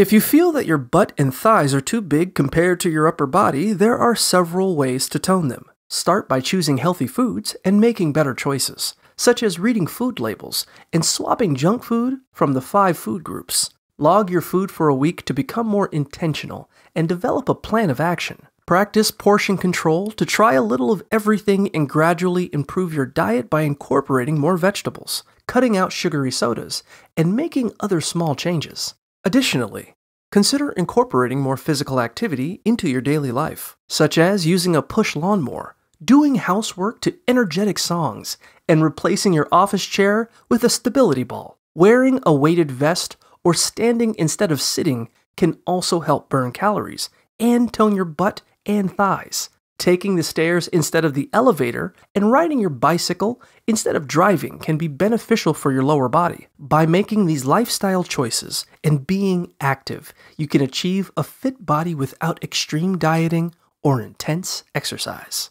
If you feel that your butt and thighs are too big compared to your upper body, there are several ways to tone them. Start by choosing healthy foods and making better choices, such as reading food labels and swapping junk food from the 5 food groups. Log your food for a week to become more intentional and develop a plan of action. Practice portion control to try a little of everything and gradually improve your diet by incorporating more vegetables, cutting out sugary sodas, and making other small changes. Additionally, consider incorporating more physical activity into your daily life, such as using a push lawnmower, doing housework to energetic songs, and replacing your office chair with a stability ball. Wearing a weighted vest or standing instead of sitting can also help burn calories and tone your butt and thighs. Taking the stairs instead of the elevator and riding your bicycle instead of driving can be beneficial for your lower body. By making these lifestyle choices and being active, you can achieve a fit body without extreme dieting or intense exercise.